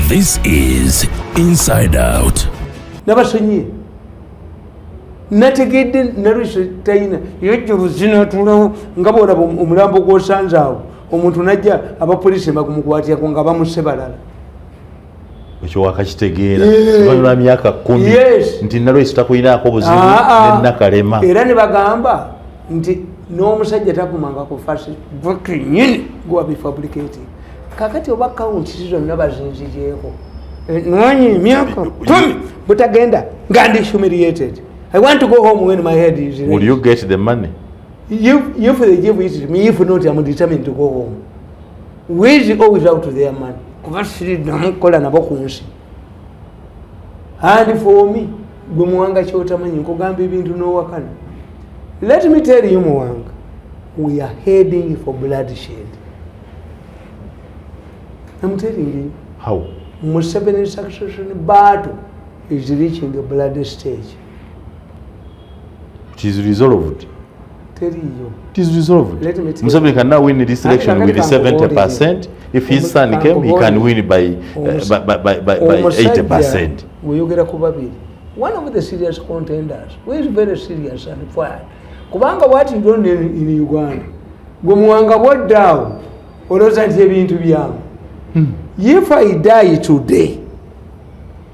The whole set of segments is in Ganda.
This is Inside Out. Nabasonye nategedde nalwise tayina yejjulu zinatulawo nga bwolaba omulambo gw'osanze awo omuntu najja abapoliisi bakumukwatiyako nga bamusse balala ekyo wakakitegeera banyula myaka 10 nti nalwise takuyinaako buzibu nenakalema era ne bagamba nti n'omusajja takumanga ku Facebook nyini gwabifabricating kakati oba kawunti zonna bazinzijeeko nwanyi emyaka 10 butagenda nga ndi humiliated. I want to go home when my head is ready. Will you get the money? If they give it to me, if not, I'm determined to go home. With or without their money. And for me, let me tell you, Mwanga, we are heading for bloodshed. I'm telling you. How? Museveni's succession battle is reaching a bloody stage. It is resolved. Tell you. It is resolved. Let me tell Museveni can now win this election with 70%. If his son came, he can win by 80%. One of the serious contenders, who is very serious and quiet. Kubanga what you don't in Uganda. Gumuanga what down. If I die today,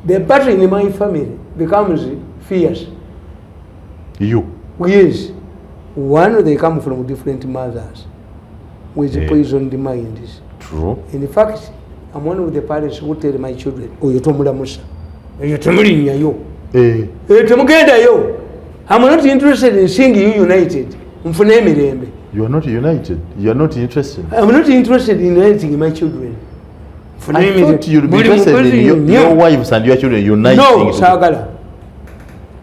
the battle in my family becomes fierce. You? Yes. One, they come from different mothers with poisoned minds. True. In fact, I'm one of the parents who tell my children, oh, you're Tomula Musa. You're Tomulinya yo. Tomugenda yo. I'm not interested in seeing you united. You are not united. You are not interested. I'm not interested in uniting my children. I thought you'd be interested in your wives and your children uniting. No, Sagala.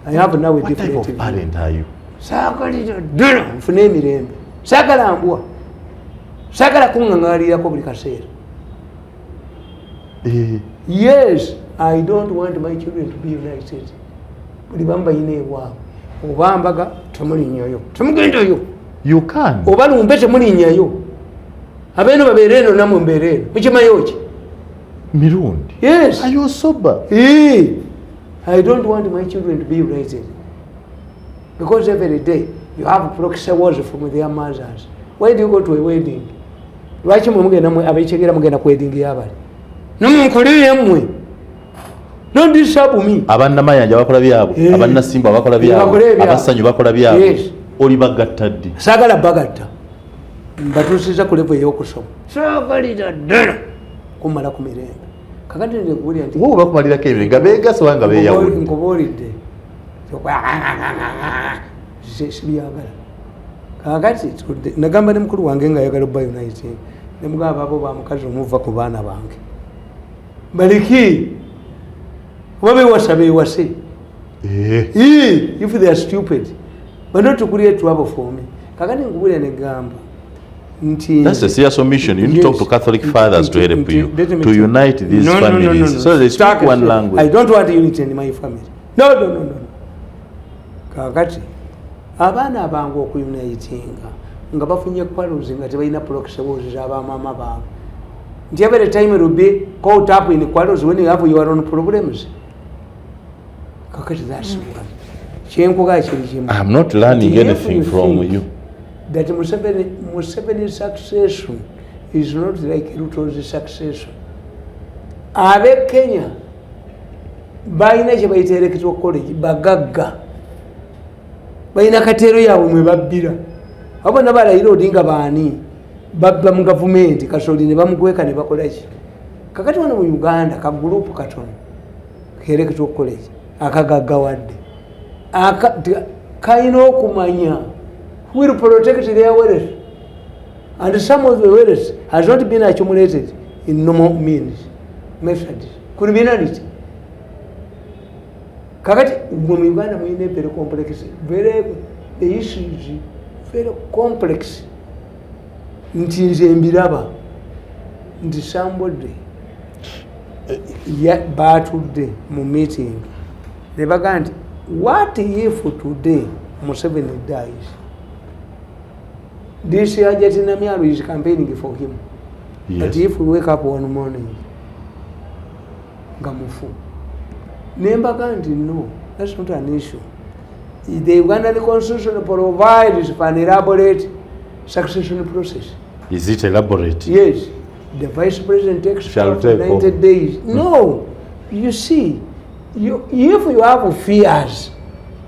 I have now a different type of parent are you? Sagala mfune mirembe. Sagala ambua. Sagala kungangalira ko buli kaseera. Yes, I don't want my children to be united. Buli bamba ine ewaabwe. Obambaga tomulinnya yo. Tomugenda yo. You can. Obalumbe temulinnya yo. Abeno babeereno namwe mbeereno. Mukimayo ki? Mirundi. Yes. Are you sober? I don't want my children to be united. Because every day you have proxy wars from their mothers. Why do you go to a wedding? Lwaki mugenda abechegera mugenda ku wedding yabali? Namunkolere mmwe. Don't disturb me. Abanna mayanja bakola byabo, abanna simba bakola byabo, abasanyu bakola byabo. Yes. Oli bagattadde. Sagala bagatta. Mbatusiza ku level y'okusoma. Sagalira ddala kumala ku mirembe. Kakati nje kubuulira nti wowe bakumalirako ebire nga beegaso wanga beeyawula. Nkubuulidde. Sibiyagala. Kakati nagamba ne mukulu wange nga ayagala obba united. Ne mugamba abo ba mukazi omuva ku baana bange. Baliki. Oba bewasa bewase. If they are stupid. But not to create trouble for me. Kakati nkubuulira ne gamba. That's a serious mission. You need to talk to Catholic fathers to help you to unite these families. So they speak one language. I don't want unity in my family. No. Kakati abaana abange okuyunitinga nga bafunye kwaluzi nga tebalina proxy wars z'abamama baabwe. Nti every time it will be caught up in quarrels when you have your own problems. Kakati that's one. I'm not learning anything from you. That Museveni's succession is not like Ruto's succession. Abe Kenya baina kye bayita electoral college bagagga baina katero yaabwe mwe babbira abo nabalayira Odinga baani babba mu gavumenti kasoli ne bamugweka ne bakola ki kakati wano mu Uganda ka group katono ke electoral college akagaggawadde kayina okumanya who will protect their wealth, and some of the wealth has not been accumulated in normal means, methods, criminality. Kakati mu Uganda muyina very complex, the issue is very complex. Nti nze mbiraba nti somebody batudde mu meeting ne bagamba nti what if today Museveni dies? This year Jatinamiaru is campaigning for him. Yes. But if we wake up one morning nga mufu. Nembaga nti no, that's not an issue. The Ugandan constitution provides for an elaborate succession process. Is it elaborate? Yes. The vice president takes Shall for 90 days. No. You see, if you have fears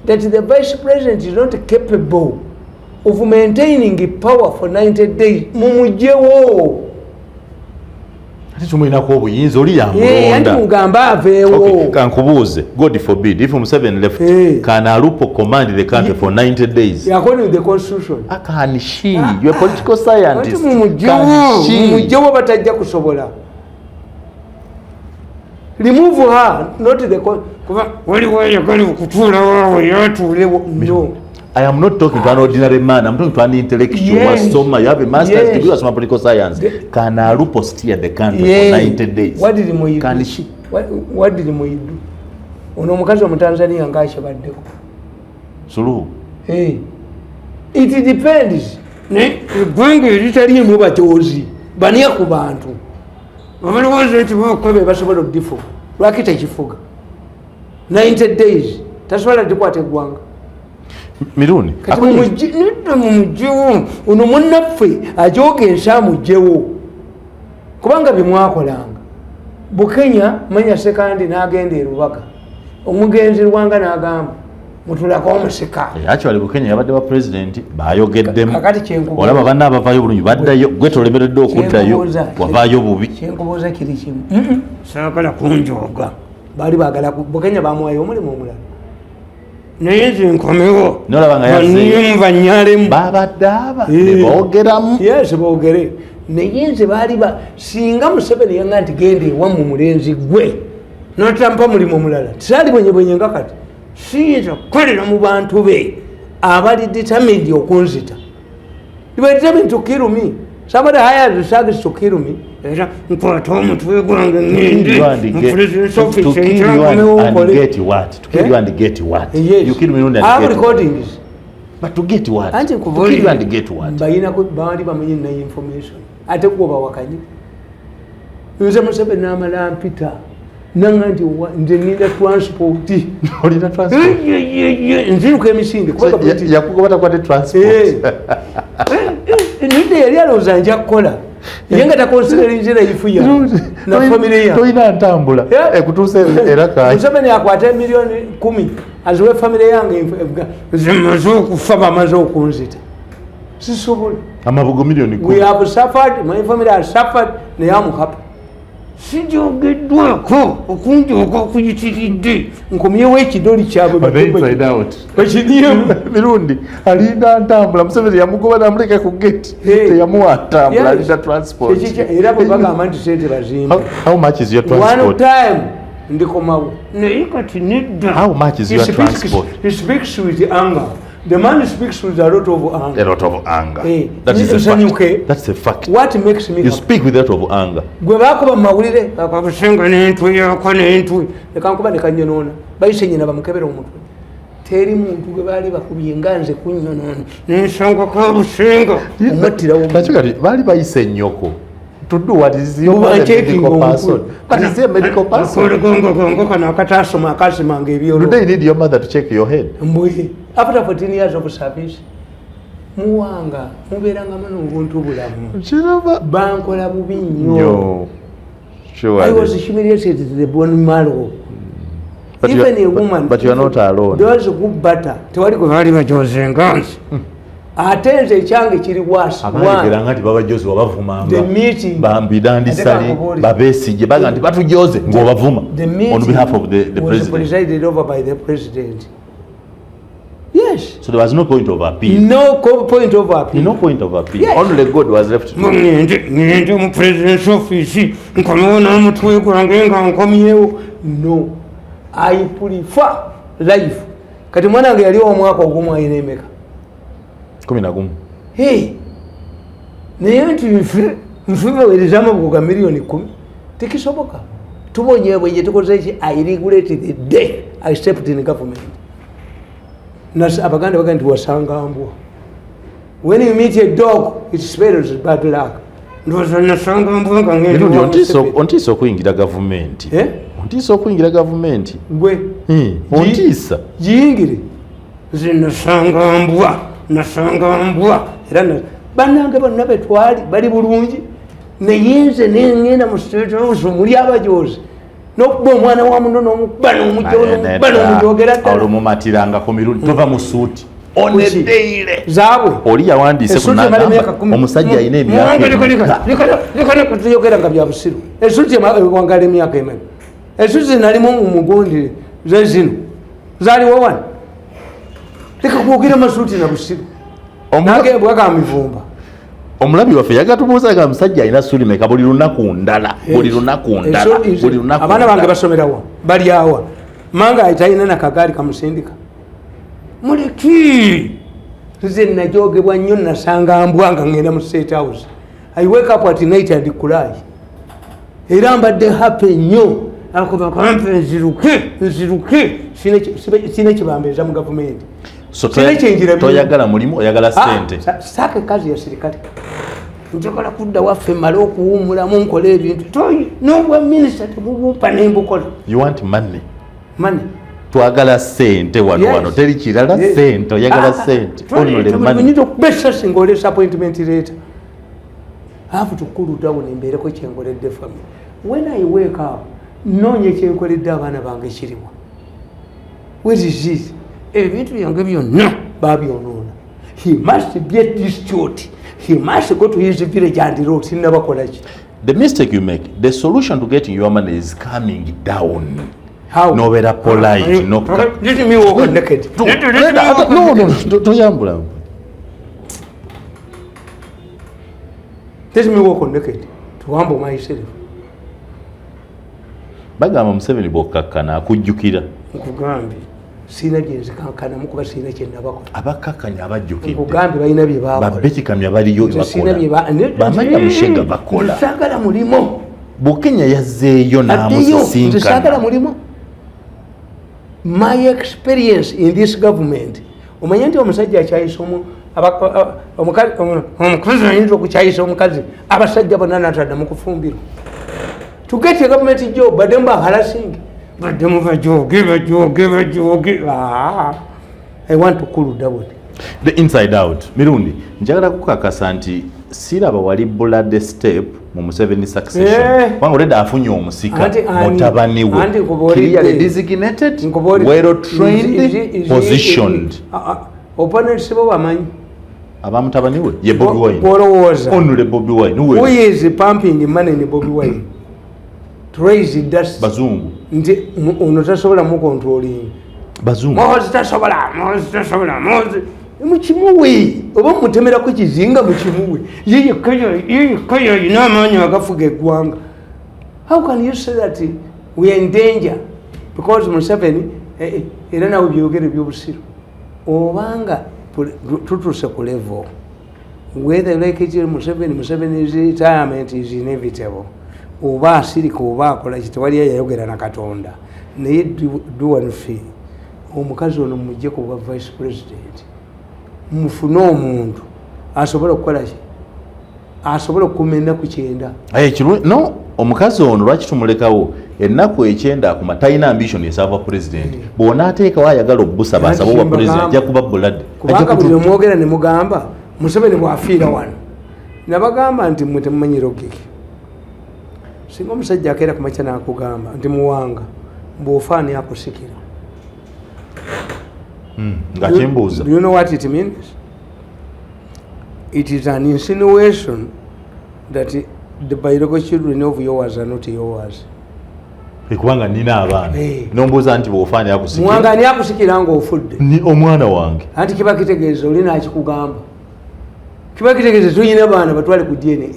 that the vice president is not capable of maintaining power for 90 days, mumujewo. Kankubuze, God forbid, if Museveni left, can Alupo command the country for 90 days? According to the constitution. Can she? You're a political scientist. Can she? Remove her, not the no. I am not talking to an ordinary man. I'm talking to an intellectual. Yes. You have a master's degree of political science. Can Alupo steer the country for 90 days? What did Moyi do? Can she? What did Moyi do? Ono mukazi wa Tanzania ngasha baddeko. Suluhu. Hey. It depends. Ne gwenge litali mu batozi. Baniya ku bantu. Abalowoza nti bakobe basobola okudifuga. Lwakita kifuga. 90 days. Tasobola dikwate gwanga. Mirundi mumujewo ono munnaffe ajoga ensamujewo kubanga bimwakolanga Bukenya manya sekandi n'agenda e Rubaga omugenzi Rwanga n'agamba mutulako omusika actually Bukenya yabadde wa president bayogeddemu olaba banna abavaayo bulungi baddayo gwe tolemeredde okuddayo wavaayo bubi kyenkubuuza kiri kimu saagala kunjooga baali baagala Bukenya bamuwayo omulimu omulala naye nze nkomewo niyumva nyalemu babaddaaba neboogeramu yes boogere naye nze baali singa Museveni yanga nti genda ewamu mulenzi gwe notampa mulimu omulala tisaali bwenyebwenye nga kati siyinza kukolera mu bantu be abali determined okunzita they determined to kill me. Somebody hired the service to kill me. Nkwata omutwe gwange ngende mu president's office to kill you and get what? To kill you and get what? Yes. You kill me and get what? I have recordings. But to get what? To kill you and get what? Bayina ko bali bamenye na information. Ate kuba wakanyi. Nze Museveni n'amala mpita. Nanga nti nze nina transport. Olina transport? Nziruka emisinde. Yakugobata kwate transport. Ninde yali alowooza nja kukola. Yenga takonsiderinze life ya na family ya. Toyina ntambula. Ekutuuse era kayi. Museveni akwata milioni 10 aziwe family yange zimaze okufa bamaze okunzita. Sisobola. Amabugo milioni 10. We have suffered, my family has suffered, ne am happy. Sijogeddwako okunjooga okuyitiridde nkomyewo ekidoli kyabwe mirundi alinda ntambula Museveni yamugoba namuleka ku gate teyamuwa ntambula alinda transport era bwe bagamba nti sente bazimba. How much is your transport? One time ndikomawo naye kati nedda. How much is your transport? He speaks with anger. The man speaks with a lot of anger. A lot of anger. Hey, that is a fact. That's a fact. What makes me you speak with a lot of anger. Gwe bakuba mawulire bakabusenga n'entwe yako n'entwe nekankuba nekanyonoona bayise nyina bamukebera omutwe teri muntu gwe baali bakubye nganze kunnyonoona n'ensonga kabusenga omuttirawo nakyo baali bayise nnyoko to do what is your medical person. But is a medical person. Do they need your mother to check your head? After 14 years of service, muwanga mubeeranga mano obuntu bulamu bankola bubi nnyo. I was humiliated to the bone marrow. But even a woman, but you are not alone. There was a good butter. Tewali ko bali bajoze ngansi. Atenze ekyange kiri wasi. Abageranga ati babajoze wabavumanga. The meeting. Bambidandisali babesije baga nti batujoze ng'obavuma. On behalf of the president. Was presided over by the president. Yes. So there was no point of appeal. No point of appeal. No point of appeal. Yes. Only God was left to do. Ngende mu president's office nkomeona mutwe gwange nga nkomyewo. No. I prefer life. Kati mwanange yali omwaka ogumu ayina emeka 11. Hey. Naye nti nfuweereza amabuga milioni 10 tekisoboka. Tubonyeebwe je tukoze ki I regulate the day I stepped in government. Abaganda baganda nti wasanga mbwa. When you meet a dog, it spells bad luck. Ndoza nasanga mbwa nga ngende. Ontiso okuyingira government. ontiisa okuyingira gavumenti gwe ontiisa giyingire nasanga mbwa era bannange bonna betwali bali bulungi naye nze nengenda mu state house muli abajoozi nokuba omwana wa muno nomukuba nomujogera ddala olumumatirangako mirundi tova mu suuti oneddeire zaabwe oli yawandiise kunagamba omusajja alina emyakatuyogera nga bya busiru esuuti wangala emyaka emeka esuuti nalimu mu mugondire zezino zaliwo wano leka kwogera masuuti na busiru nagebwaga mivumba omulabi waffe yagatubuuzaga musajja alina suuli meka buli lunaku ndala abaana bange basomerawa bali awa manga aitalina nakagaali kamusindika muleki nze najogebwa nnyo nasanga mbwa nga ngenda mu state house I wake up at night and cry era mbadde happy nnyo akobakampe nziruke sina kibambeeza mu gavumenti toyagala mulimu oyagala sente sake kazi ya serikali njagala kudda waffe male okuwumulamu nkola ebintu nobwa minisita temubumpa nembukola you want money money twagala sente wano teri kirala sente oyagala sente onole okubesasi ngaolesa appointment letter have to cool down embeereko kyenkoledde family when I wake up noonya kyenkoledde abaana bange kiriwa what is this ebintu byange byonna babyonoona he must be distraught he must go to his village and road sinabakolaki the mistake you make the solution to getting your money is coming down. How? No, we're polite. No, let me walk naked. No, toyambula. Let me walk naked to humble myself. Bagamba Museveni bokkakkana akujjukira. Nkugambi sina gyenzi kankana mukuba sina kyennabakola. Abakkakkanya abajjukidde. Nkugambi balina bye baakola. Babbekikamya baliyo bakola. Bamanya Mushenga bakola. Sagala mulimo. Bukenya yazzeeyo n'amusisinkana. Sagala mulimo. My experience in this government, omanya nti omusajja akyayisa omukazi ayinza okukyayisa omukazi abasajja bonna natadde mu kufumbirwa to get a government job badde mu harassing badde mu bajoge I want to cool down the inside out. Mirundi njagala kukakasa nti siraba wali blood step mu Museveni succession wanga oleda afunye omusika mutabani we clearly designated well trained positioned opponents bo bamanyi abamutabani we ye Bobi Wine onule Bobi Wine who is pumping money in Bobi Wine to raise dust bazungu nti ono tasobola mu controlling bazungu mozi tasobola mukimuwe oba mutemera ku kizinga mukimuwe yeye kaya ina amaanyi agafuga eggwanga. How can you say that we are in danger because Museveni era nawe byogere by'obusiru obanga tutuse ku level whether like it Museveni's retirement is inevitable oba asirika oba akola kitewali yayogera na Katonda naye do one thing omukazi ono mujje ku bwa vice president mufune omuntu asobola okukola ki asobola okumenda ku kyenda no omukazi ono lwaki tumulekawo ennaku ekyenda akuma talina ambition esava president bona ateekawo ayagala obusabasaba obwa president ajja kuba bulad kubanga buli omwogera ne mugamba Museveni bwafiira wano nabagamba nti mwe temumanyi logiki singa omusajja akeera ku makya nakugamba nti muwanga bw'ofaani akusikira. Do you know what it means? It is an insinuation that the biological children of yours are not yours. Kubanga nina abaana nombuuza nti bw'ofaani akusikira muwanga ani akusikira ng'ofudde ni omwana wange anti kiba kitegeeza oli nakikugamba kiba kitegeeza tuyina baana batwale ku DNA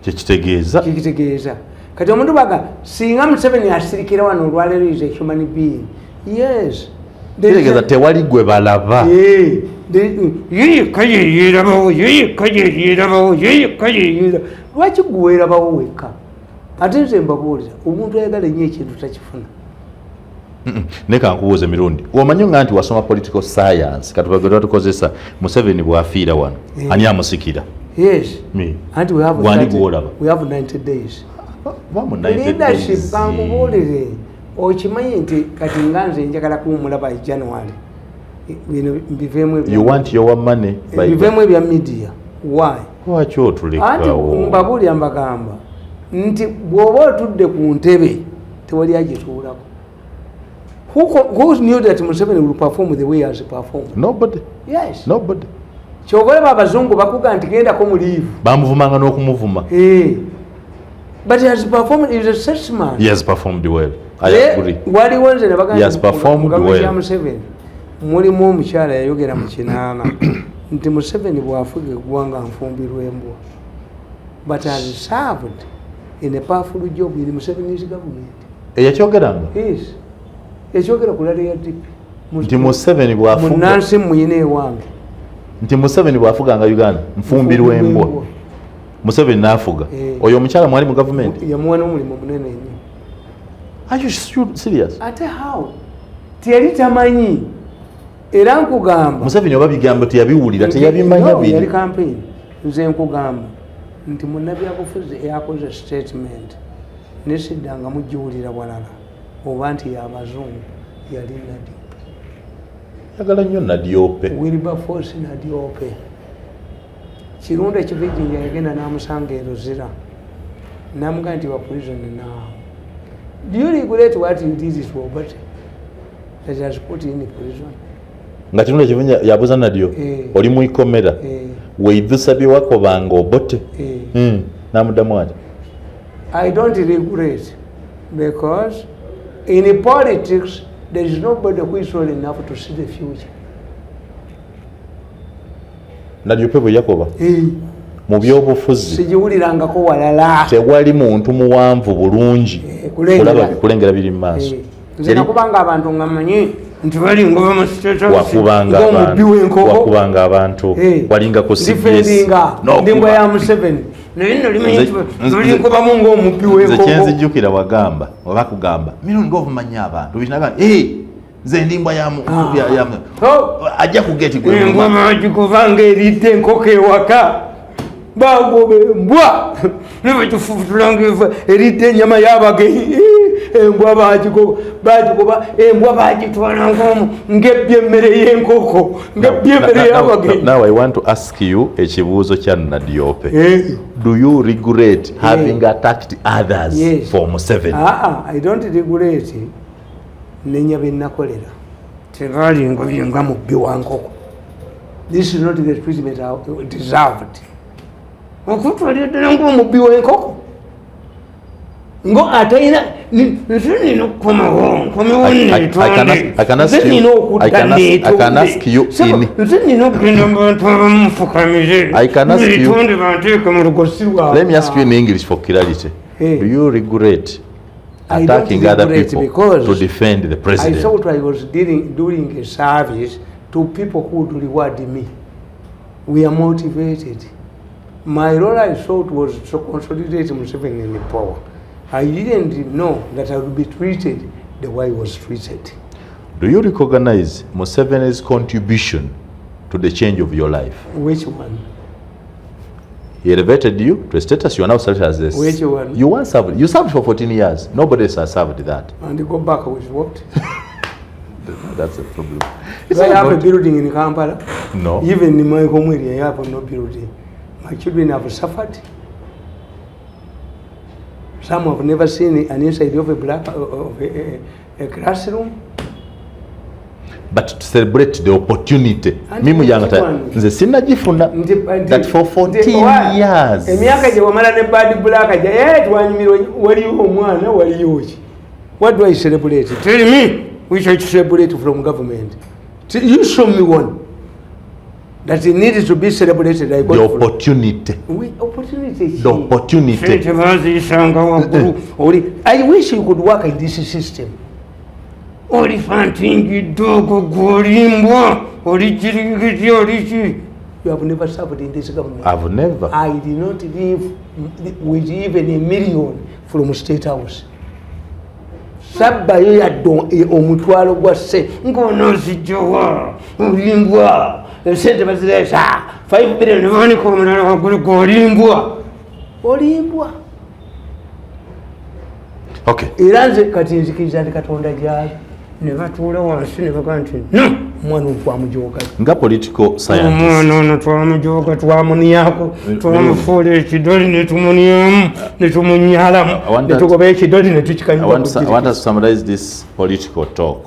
kikitegeeza kati omuntu baga singa Museveni asirikira wano olwaleero is a human being. Yes, kitegeeza tewali gwe balaba lwaki guweerabawo wekka ate nze mbabuuliza omuntu ayagala ennyo ekintu takifuna. Neka nkubuuze Mirundi omanyi nga nti wasoma political science katubagera tukozesa Museveni bwafiira wano ani amusikira? Yes, and we have 90 days. Leadership kankubuulire okimanyi nti kati nga nze njagala kuwumula by January bino mbivemu you want your money by mbivemu ebya media why lwaki otulekawo mbabulya mbagamba nti bw'oba otudde ku ntebe tewali agituulako. Who knew that Museveni will perform the way he has performed? Nobody. Yes. Nobody. Kyogoleba abazungu bakuga nti genda ko mu leave. Bamuvumanga n'okumuvuma. But he has performed, he is a statesman. He has performed well. I agree. Waliwo nze ne bagamba he has performed well. Museveni mulimu omukyala yayogera mu kinaana nti Museveni bw'afuga eggwanga nfumbirwa embwa. But has served in a powerful job in Museveni's government. Eyakyogeranga? Yes. Ekyogera kulala ya DP. Nti Museveni bw'afuga. Munansi muyine ewange. Nti Museveni bw'afuganga Uganda nfumbirwa embwa. Museveni n'afuga. Oyo omukyala mwali mu gavumenti? Yamuwa n'omulimu munene nnyo. Are you serious? Ate how? Tiyali tamanyi. Era nkugamba. Museveni oba bigambo teyabiwulira teyabimanya biri. Yali campaign. Nze nkugamba nti munnabyabufuzi eyakoze statement nesiddanga mugiwulira walala oba nti y'abazungu yali Nadi. Yagala nnyo Nadiope. Wilberforce Nadiope. Kirunde Kibijinja yagenda n'amusanga e Luzira. N'amugamba nti wa prison now. Do you regret what you did to Obate? That he has put in prison. Nga Kirunde Kibijinja yabuza Nadio. Oli mu ikomera. Weidhusabye wakobanga Obote. N'amuddamu ati. I don't regret because in politics there is nobody who is old enough to see the future. Nadiope bwe yakoba mu byobufuzi sigiwulirangako walala tewali muntu muwanvu bulungi kulengera biri mu maaso. Nze nakubanga abantu ngamanyi nti bali ngoba mu state wakubanga abantu walinga ku CBS ndimba ya Museveni naye nalimanyi nti bali ngoba mu ng'omubbi w'enkoko. Nze kyenzijjukira wagamba oba kugamba mirundi ovumanyi abantu binaga nze ndimbwa ya ajja ku geti gwe ngoma agikuvanga eridde enkoko ewaka bagoba embwa nebakifutulanga eridde ennyama y'abagenyi embwa bagigoba embwa bagitwala ng'ebbye emmere y'enkoko ng'ebbye emmere y'abagenyi. Now I want to ask you ekibuuzo kya Nadiope. Do you regret having attacked others for Museveni? I don't regret nenya bennakolera tebali nga mubbi wa nkoko. This is not the treatment I deserved. Okutwalira ddala ng'omubbi w'enkoko ngo atayina nze nina okukomawo nina okudda nze nina okugenda mu bantu abamufukamize netonde banteeke mu lugosi lwabwe. Let me ask you in English for clarity. Do you regret attacking other people to defend the president? I thought I was doing a service to people who would reward me. We are motivated. My role I thought was to consolidate Museveni in the power. I didn't know that I would be treated the way I was treated. Do you recognize Museveni's contribution to the change of your life? Which one? He elevated you to a status you are now served as this. Which one? You once served. You served for 14 years. Nobody else has served that. And you go back with what? That's a problem. Do I have a building in Kampala? No. Even in my home area, I have no building. My children have suffered. Some have never seen an inside of a classroom. But to celebrate the opportunity, nze sinnagifuna that for 14 years. Emyaka gye wamala ne bad black twanyumirwa waliwo omwana waliyo ki. What do I celebrate? Tell me which I celebrate from government. You show me one that it needs to be celebrated. I got the opportunity. The opportunity. I wish you could work in this system. You have never served in this government. I've never. I did not live with even $1 million from State House. Sabbayo yaddo omutwalo gwa se ng'onozijowa olimbwa esente baziresa 5 billion nvanika omulala waggulu gw'olimbwa. Okay. Era nze kati nzikiriza ndi Katonda gyali ne batuula wansi ne bagaa nti no omwana twamujooga nga political scientist omwana ono twamujooga twamuniako twamufuula ekidoli ne tumunyamu ne tumunyalamu ne tugoba ekidoli ne tukikanyuka. I want us to summarize this political talk.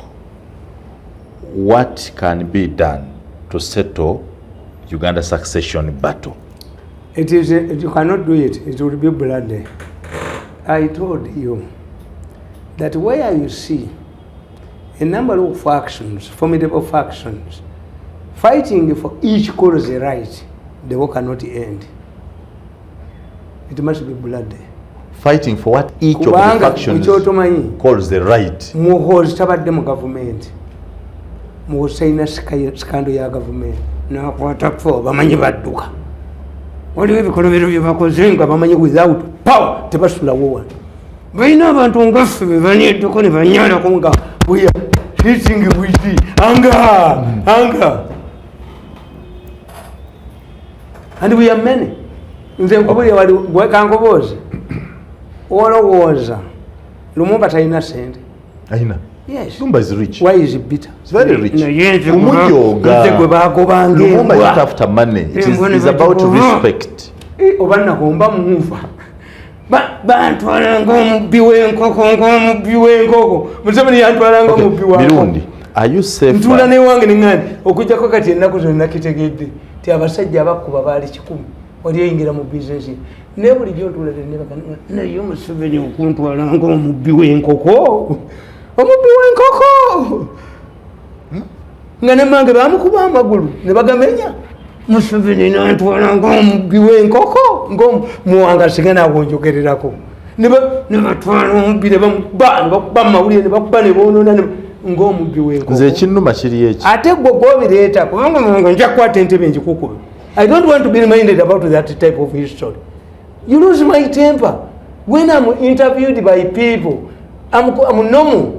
What can be done to settle Uganda succession battle? It is you cannot do it. It will be bloody. I told you that where you see a number of factions, formidable factions, fighting for each cause a right, the war cannot end. It must be bloody. Fighting for what each of the factions calls the right. Muhozi tabadde mu government. Muhozi sayina skando ya government. Nakwata fo bamanyi badduka. Waliwo ebikolobero bye bakoze nga bamanyi without power tebasulawo wano. Balina abantu ngaffe be banyeddeko ne banyalako nga we are hitting with the anger. And we are many. Nze nkubulya wali gwekankobozi olowooza Lumumba talina sente. Aina. Yes. Lumumba is rich. Why is he bitter? It's very rich. Lumumba is not after money. It's about respect. Obana komba mufa. Bantwala ng'omubbi w'enkoko. Museveni yantwala ng'omubbi wa Mirundi, are you safe? Ntula ne wange ne ngani okujjako kati ennaku zonna kitegedde ti abasajja abakuba baali 100 wali oyingira mu bizinesi ne bulijjo ntula ne bakana naye Museveni okuntwala ng'omubbi w'enkoko. Omubbi w'enkoko nga ne mange bamukuba amagulu ne bagamenya. Museveni nantwala ng'omubbi w'enkoko ng'omuwanga sigana agonjogererako ne batwala omubbi ne bakuba amawulire ne bakuba ne boonona ng'omubbi w'enkoko. Nze ekinnuma kiri eki ate gwe gw'obireeta kubanga nga nja kukwata entebe njikukube. I don't want to be reminded about that type of history. You lose my temper when I'm interviewed by people. I'm normal.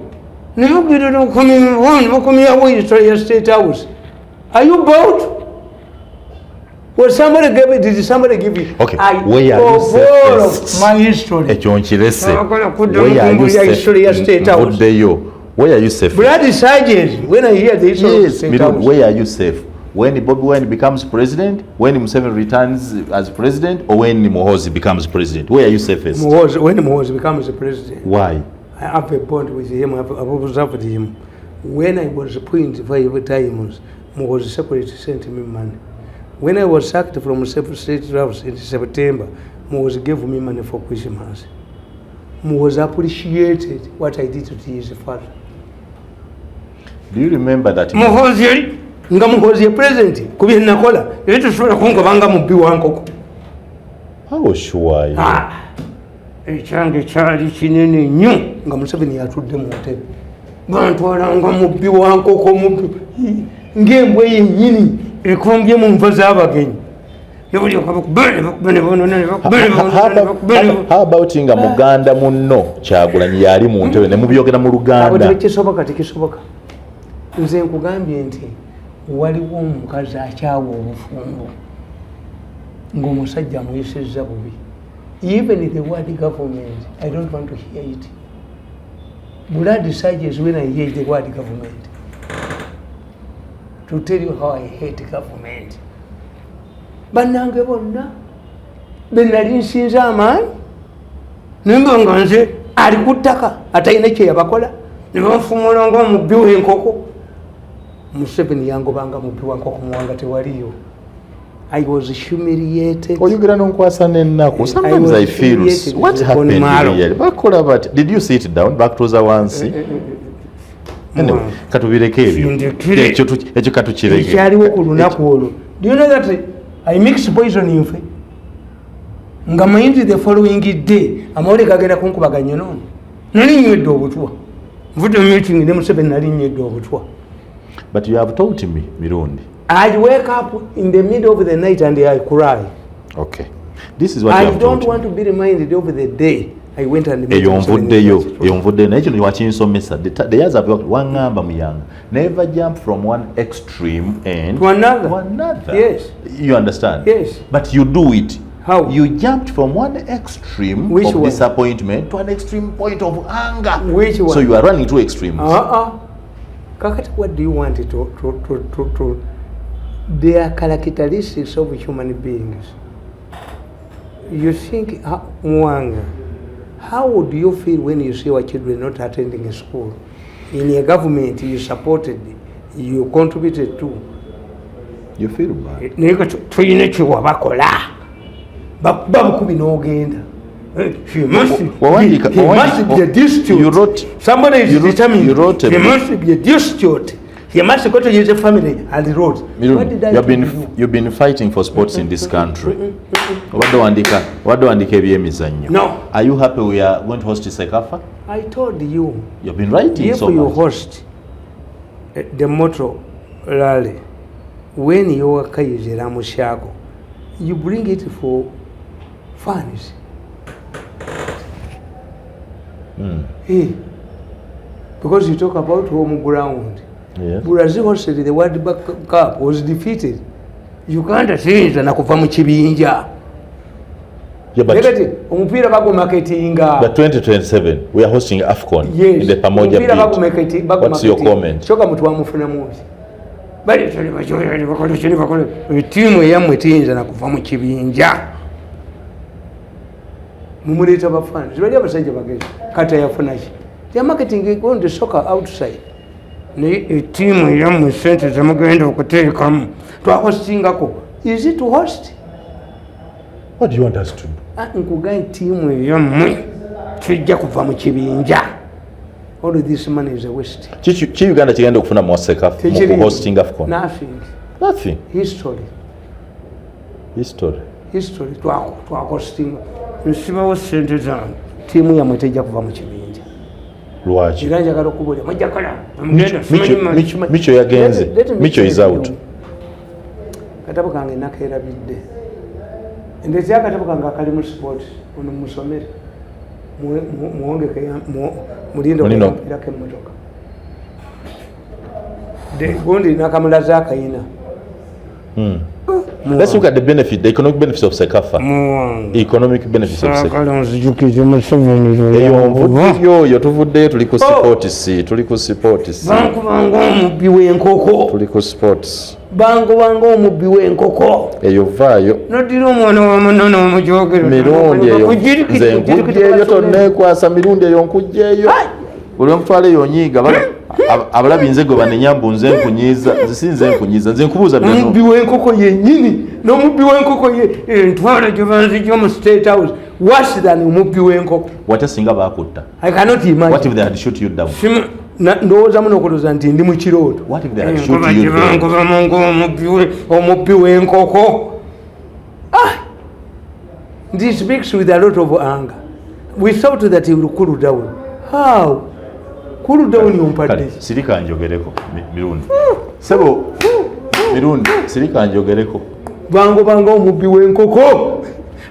State House. Are you bored? Well, somebody gave it. Did somebody give it? Okay. Where are you safest? My history. Where are you safe? Where are you safe? Bloody surges. When I hear this, yes, where are you safe? When Bobi Wine becomes president, when Museveni returns as president, or when Muhoozi becomes president? Where are you safest? When Muhoozi becomes the president. Why? I have a bond with him. I've observed him. When I was appointed 5 times, Muhoozi secretary sent me money. When I was sacked from State House in September, Muhoozi gave me money for Christmas. Muhoozi appreciated what I did to his father. Do you remember that? Muhoozi nga Muhoozi president kubye nakola ebitusobola kungabanga mubbi wankoko. How sure are you? Ekyange kyali kinene nnyo nga Museveni yatudde mu ntebe. Bantwala nga mubbi wankoko mubbi ng'embwa yennyini ekombye mu nva z'abagenyi. How about nga muganda munno Kyagulanyi yali mu ntebe ne mubyogera mu Luganda? Tekisoboka. Nze nkugambye nti waliwo omukazi akyawa obufumbo ng'omusajja amuyisizza bubi. Even the word government, I don't want to hear it. Blood surges when I hear the word government. To tell you how I hate government. Bannange bonna benali nsinza amaanyi nimba nga nze ali ku ttaka atalina kye yabakola ne banfumula ng'omubbi w'enkoko. Museveni yangobanga mubbi wa nkoko muwanga tewaliyo. I was humiliated. Oyogera n'onkwasa n'ennaku. Sometimes I feel what happened here. Bakola bati. Did you sit down back to wansi? Anyway, katubireke ebyo. Ekyo katukireke. Ekyaliwo ku lunaku olwo. Do you know that I mixed poison in fe? Nga mayindi the following day amawulire gagenda kunkubaganya n'ono. Nali nywedde obutwa. Nvudde mu meeting ne Museveni nali nywedde obutwa. But you have told me, Mirundi. I wake up in the middle of the night and I cry. Okay. This is what you have told me. I don't want to be reminded of the day I went and met Eyonvuddeyo naye kino wakinsomesa. The years have worked. Wangamba muyanga. Never jump from one extreme end to another. Yes. You understand? Yes. But you do it How? You jumped from one extreme Which of one? disappointment to an extreme point of anger. Which one? So you are running two extremes. Kakati, what do you want to they are characteristics of human beings. You think, Mwanga, how would you feel when you see your children not attending a school? In a government you supported, you contributed to. You feel bad. Tuyine chiwa bakola. Babukubi n'ogenda. He must be a destitute. Somebody is determined. He must be a destitute. He must go to his family and the roads. You've been fighting for sports in this country. What do you No. Are you happy we are going to host Sekafa? I told you. You've been writing if so much. You host the motor rally, when you are Kayizera Mushago, you bring it for funds. Hey, because you talk about home ground. Yes. Brazil hosted the World Cup, was defeated. You can't say it na kufa mu kibinja. Yeah, but umupira bago marketinga. But 2027 we are hosting AFCON in the Pamoja bid. What's your comment? Choka mtu wamufuna muzi. Bali timu yamwe tinza na kufa mu kibinja. Mumuleta bafana. Zibali abasajja bagezi. Kata yafuna ki. The marketing going to soccer outside. Ni timu yamwe sente zamugenda okuteekamu. Twahostingako. Is it to host? What do you want us to do? Nkugaye timu yamwe kijja kuva mu kibinja. All this money is a waste. Chi Uganda kigenda okufuna mu Sekafa mu hosting AFCON? Nothing. History. Twahostinga. Nsibawo sente zange. Timu yamwe tejja kuva mu kibinja. Lwaki? Iranja okubulya majakala. Micho yagenze. Micho is out. Katabo kange nakerabidde. Ndetse akatabo kange akali mu sport ono musomere. Muongeke mulindo irake mmotoka. Gondi nakamulaza akayina. Let's look at the benefit, the economic benefits of Sekafa. Economic benefits of Sekafa. Yo tuvudde tuli ku sports. Bango omubbi w'enkoko. Eyo vaayo. Nodira omwana wa munono omujogero. Mirundi eyo. Nze nkujjeeyo tonneekwasa mirundi eyo nkujjeeyo. Buli omutwala eyo onyiiga abalabi nze gwe banenyambu nze nkunyiiza nze nkubuuza bino. Omubbi w'enkoko yennyini n'omubbi w'enkoko ye entwala gye banzijja mu State House worse than omubbi w'enkoko. Wate singa baakutta. I cannot imagine. What if they had shot you down? Ndowooza muno okulooza nti ndi mu kirooto. What if they had shot you down? Omubbi w'enkoko. This speaks with a lot of anger. We thought that he would cool down. How? Cool down yompadde. Sirika njogereko mirundi. Sebo mirundi sirika njogereko. Bango omubbi w'enkoko.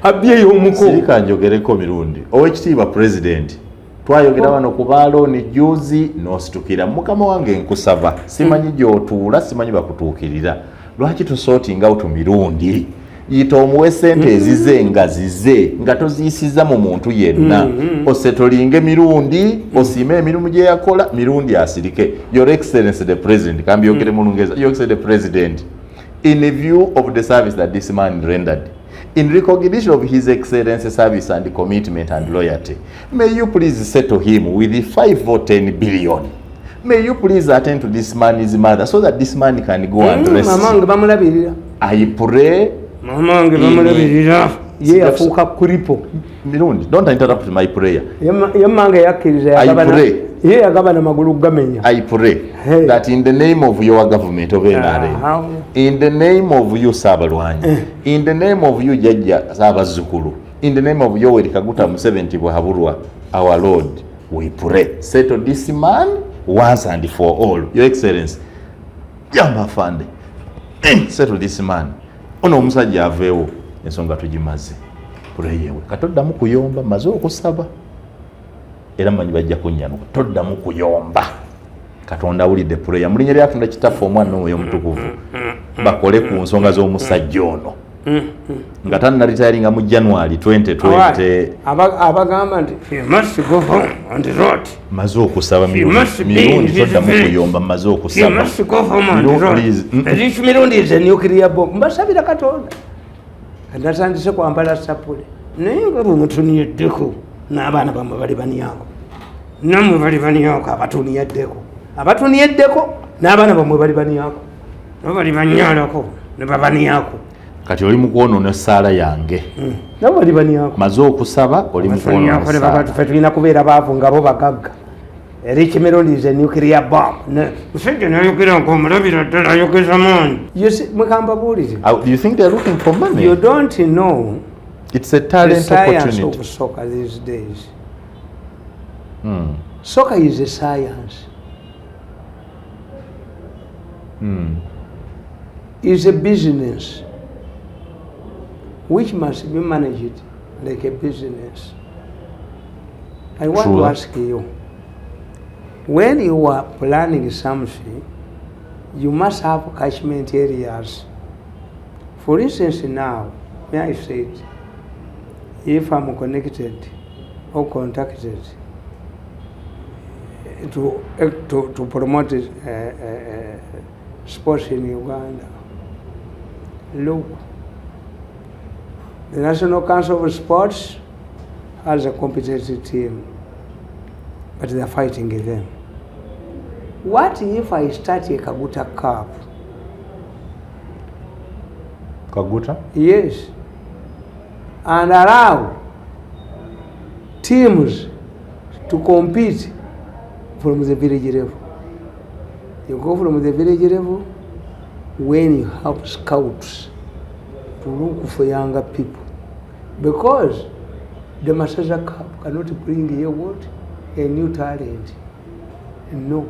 Abyeyo omuko. Sirika njogereko mirundi. Owekitiibwa president. Twayogera wano ku baalooni juzi n'ositukira mukama wange nkusaba simanyi gy'otuula simanyi bakutuukirira lwaki tusootinga out mirundi yita omuwe sente ezize nga toziyisiza mu muntu yenna osetolinge mirundi osiime emirimu gye yakola mirundi asirike. Your Excellency the President kambyogere mu Lungereza. Your Excellency the President, in view of the service that this man rendered, in recognition of His Excellency service and commitment and loyalty, may you please settle him with 5 or 10 billion. May you please attend to this man's mother so that this man can go and rest. I pray. Mirundi, don't interrupt my prayer. I pray that in the name of your government of NRA, in the name of you Sabalwanyi, in the name of you Jajja Sabazukulu, in the name of your Kaguta Museveni Bwahaburwa, our Lord, we pray. Settle this man once and for all. Your Excellency, Jamba Fande, settle this man. Ono omusajja aveewo ensonga tugimaze. Pureyewe. Katoddamu kuyomba maze okusaba. Era manyi bajja kunnyanuka. Toddamu kuyomba. Katonda awulidde pureya. Mu linnya lya Katonda Kitaffe Omwana n'Omwoyo Omutukuvu bakole ku nsonga z'omusajja ono. nga tanna retiringa mu January 2020 abagamba nti you must go home on the road maze okusaba mirundi toddamu kuyomba maze okusaba you must go home on the road mirundi is a nuclear bomb mbasabira Katonda natandise kwambala sapule naye nga bwemutuniyeddeko n'abaana bamwe bali baniyako namwe bali baniyako abatuniyeddeko n'abaana bamwe bali baniyako nabo bali banyalako ne babaniyako kati oli mukwonoona essaala yange nabo bali baniyako maze okusaba oli mukwonoona essaala ffe tulina kubeera baavu nga bo bagagga eri kimirundi is a nuclear bomb musajja nayogera nkomulabira ddala ayogeza maanyi mukamba buulire do you think they're looking for money? You don't know it's a talent the opportunity. Science of soccer these days. Soccer is a science. It's a business which must be managed like a business. I want to ask you, when you are planning something, you must have catchment areas. For instance, now, may I say it, if I'm connected or contacted to promote sports in Uganda, look, the National Council of Sports has a competitive team, but they're fighting them. What if I start a Kaguta Cup? Kaguta? Yes. And allow teams to compete from the village level. You go from the village level when you have scouts to look for younger people. Because the Masaza Cup cannot bring here what? A new talent. No.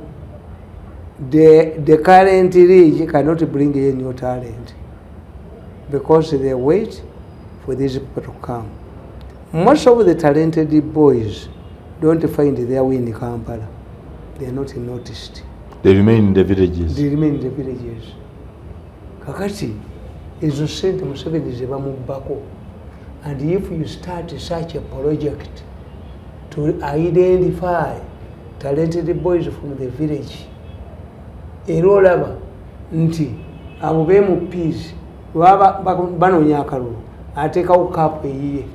The current league cannot bring a new talent. Because they wait for these people to come. Most of the talented boys don't find their way in Kampala. They are not noticed. They remain in the villages. They remain in the villages. Kakati, ezo sente Museveni zebamubako. And if you start such a project to identify talented boys from the village, erolaba nti abo bemu peace banonya akalulu atekawo kapu eyiye.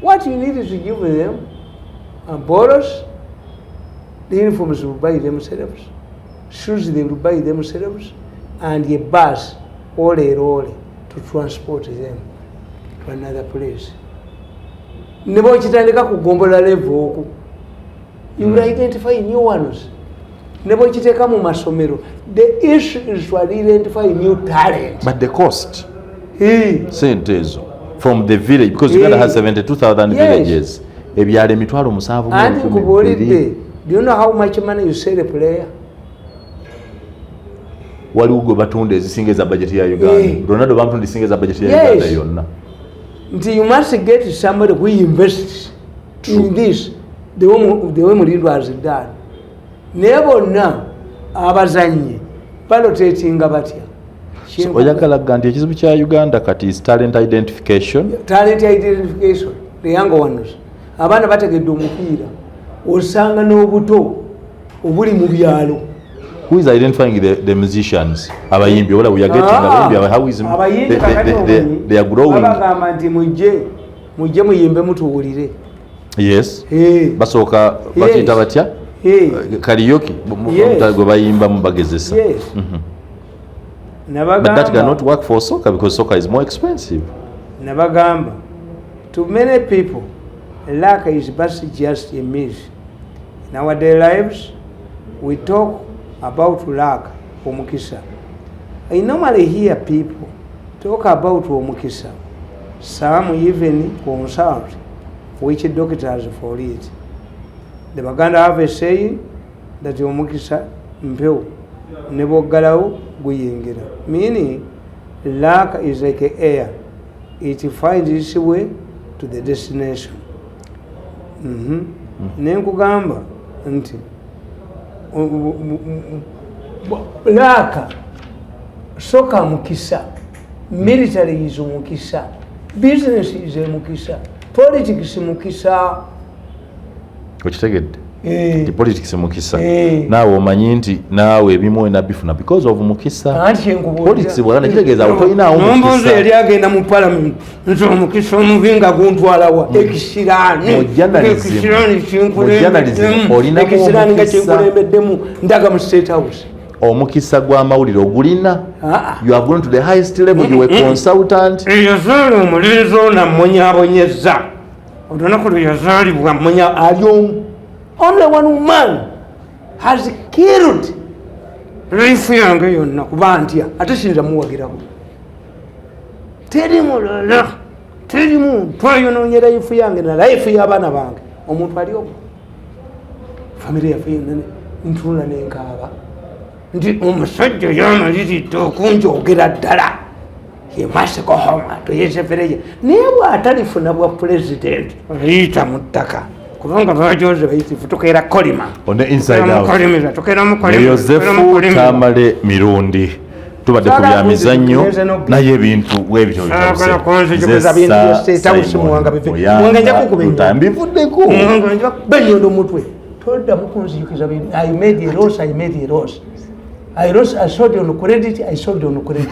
What you need is to give them bottles, the uniforms will buy themselves, shoes they will buy themselves, and a bus or a lorry to transport them to another place. Nebo chitandika kugombola level oku, you will identify new ones. Nebo chiteka mu masomero. The issue is to identify new talent. But the cost, sentezo from the village, because Uganda has 72,000 villages. Ebyale mitwalo musanvu. And do you know how much money you sell a player? Wali ugo batunde zisinge za budget ya Uganda. Ronaldo batunde zisinge za budget ya Uganda yonna. Until you must get somebody who invests in this, the way Murindo has done. Never now, abazanyi balotatinga batya. So oyagala gandi ekizibu kya Uganda kati is talent identification. Talent identification, the younger ones. Abaana bategedde omupiira osanga n'obuto obuli mu byalo. Who is identifying the musicians? Abayimbi, wala we are getting abayimbi, how is they are growing. Abagamba nti mujje muyimbe mutuwulire. Yes. Basoka bakiyita batya? Karaoke gwe bayimba mu bagezesa. But that cannot work for soccer because soccer is more expensive. Nabagamba, to many people, luck is but just a myth. In our daily lives, we talk about luck, omukisa. I normally hear people talk about omukisa. Some even consult which doctors for it. The Baganda have a saying that omukisa mpeo nebo galawo guyingira. Meaning, luck is like air. It finds its way to the destination. Nenkugamba nti laka soka mukisa military is mukisa, business is mukisa, politics mukisa. Okitegedde? Politics mukisa. Naawe omanyi nti naawe ebimu enabifuna because of mukisa. Politics bwala nakitegeeza otolinawo mukisa. Nomboze yali agenda mu parliament nti omukisa omuvinga guntwalawa ekisiraani. Ekisiraani nga kyenkulembeddemu ndaga mu State House. Omukisa gw'amawulire ogulina. You have gone to the highest level, you were consultant. Eyazaali omulenzi ono ammonyaabonyezza. Olunaku lwe yazaalibwa ammonya ali omu. Only one man has killed life yange yonna kuba ntya ate sinza muwagirako. Teri mulala, teri muntu ayonoonye life yange na life y'abaana bange. Omuntu ali omu. Famire yaffe yonna ntunula n'enkaaba nti omusajja yamaliridde okunjogera ddala. He must go home atoyezefereje. Naye bw'atalifuna bwa president liita mu ttaka. Kubanga bajoze bayitifu tukeera kolima. On the inside out. Yosefu Tamale Mirundi. Tubadde ku bya mizannyo naye ebintu bwebityo bitambivuddeko. Benyondo mutwe. Todda mukunzijukiza bintu. I made a loss, I made a loss. I sold on credit, I sold on credit.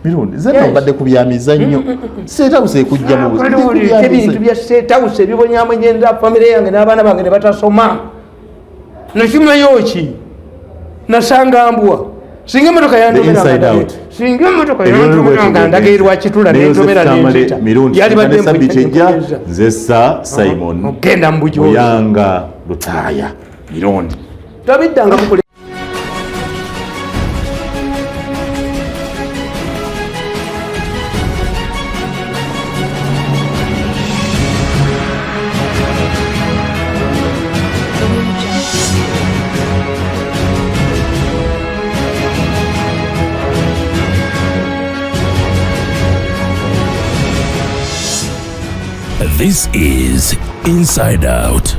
Mirundi, zeno mbadde ku bya mizannyo. State House ekujja mu ebintu bya State House ebibonyaamonyenda famire yange n'abaana bange ne batasoma. Nakimayo ki? Nasanga mbwa. Singa motoka yandomera. Singa motoka yandomera ndageerwa kitula n'endomera n'enjita. Yali badde mbijja nzessa Simon. Ogenda mbujo. Yanga Lutaya. Mirundi. Tabiddanga mukule. This is Inside Out.